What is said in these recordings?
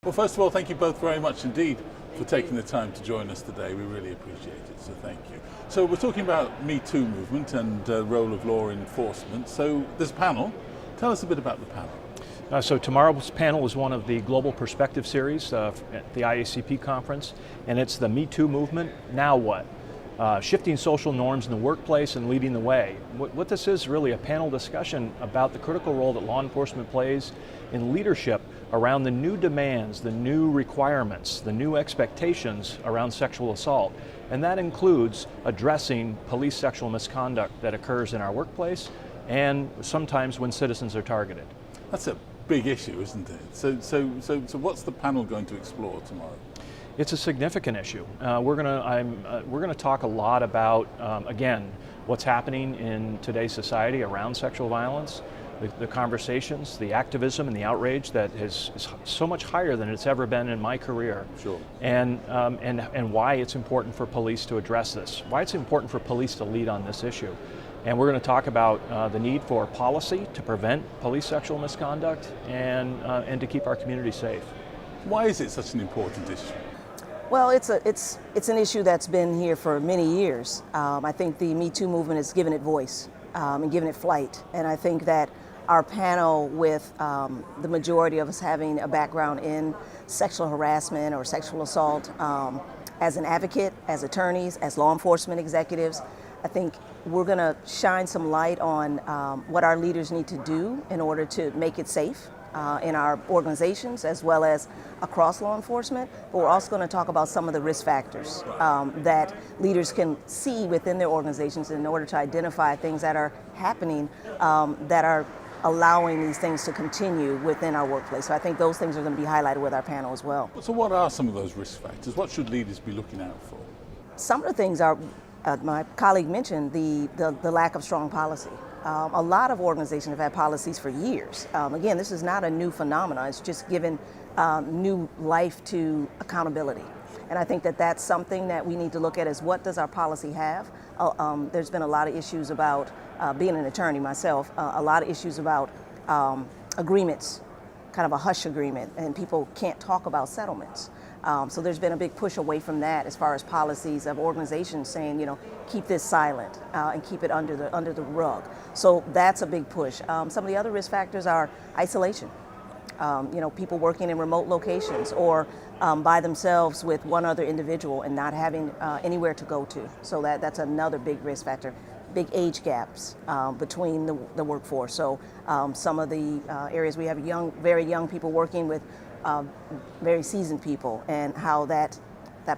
Well, first of all, thank you both very much indeed for taking the time to join us today. We really appreciate it, so thank you. So we're talking about Me Too movement and the role of law enforcement. So there's a panel. Tell us a bit about the panel. So tomorrow's panel is one of the Global Perspective series at the IACP conference, and it's the Me Too movement, now what? Shifting social norms in the workplace and leading the way. What this is really a panel discussion about the critical role that law enforcement plays in leadership around the new demands, the new requirements, the new expectations around sexual assault. And that includes addressing police sexual misconduct that occurs in our workplace and sometimes when citizens are targeted. That's a big issue, isn't it? So what's the panel going to explore tomorrow? It's a significant issue. We're going to talk a lot about, again, what's happening in today's society around sexual violence, the conversations, the activism, and the outrage that is so much higher than it's ever been in my career. Sure. And why it's important for police to address this, why it's important for police to lead on this issue. And we're going to talk about the need for policy to prevent police sexual misconduct and to keep our community safe. Why is it such an important issue? Well, it's an issue that's been here for many years. I think the Me Too movement has given it voice and given it flight. And I think that our panel, with the majority of us having a background in sexual harassment or sexual assault, as an advocate, as attorneys, as law enforcement executives, I think we're going to shine some light on what our leaders need to do in order to make it safe in our organizations as well as across law enforcement. But we're also going to talk about some of the risk factors that leaders can see within their organizations in order to identify things that are happening that are allowing these things to continue within our workplace. So I think those things are going to be highlighted with our panel as well. So what are some of those risk factors? What should leaders be looking out for? Some of the things are, my colleague mentioned, the lack of strong policy. A lot of organizations have had policies for years. Again, this is not a new phenomenon. It's just given new life to accountability. And I think that that's something that we need to look at is what does our policy have? There's been a lot of issues about, being an attorney myself, a lot of issues about agreements, kind of a hush agreement, and people can't talk about settlements. So there's been a big push away from that as far as policies of organizations saying, keep this silent and keep it under the rug. So that's a big push. Some of the other risk factors are isolation. People working in remote locations or by themselves with one other individual and not having anywhere to go to. So that's another big risk factor. Big age gaps between the workforce. So some of the areas we have very young people working with very seasoned people, and how that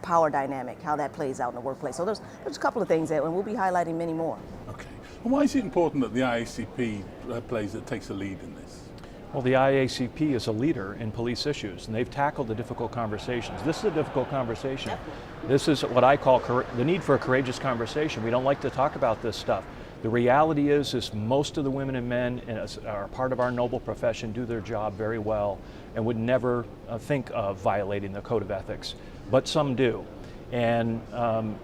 power dynamic, how that plays out in the workplace. So there's a couple of things that, and we'll be highlighting many more. Okay. And why is it important that the IACP takes a lead in this? Well, the IACP is a leader in police issues, and they've tackled the difficult conversations. This is a difficult conversation. This is what I call the need for a courageous conversation. We don't like to talk about this stuff. The reality is most of the women and men are part of our noble profession, do their job very well, and would never think of violating the code of ethics, but some do. And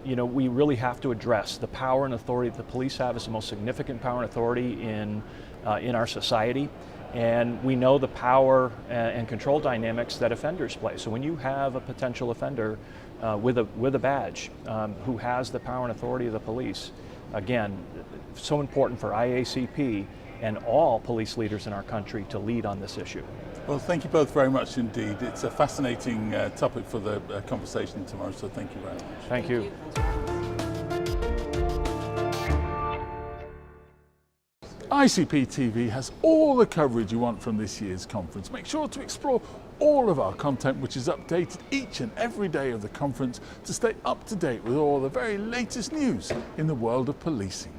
we really have to address the power and authority that the police have as the most significant power and authority in our society. And we know the power and control dynamics that offenders play. So when you have a potential offender with a badge who has the power and authority of the police, again, so important for IACP and all police leaders in our country to lead on this issue. Well, thank you both very much indeed. It's a fascinating topic for the conversation tomorrow, so thank you very much. Thank you. ICP TV has all the coverage you want from this year's conference. Make sure to explore all of our content, which is updated each and every day of the conference, to stay up to date with all the very latest news in the world of policing.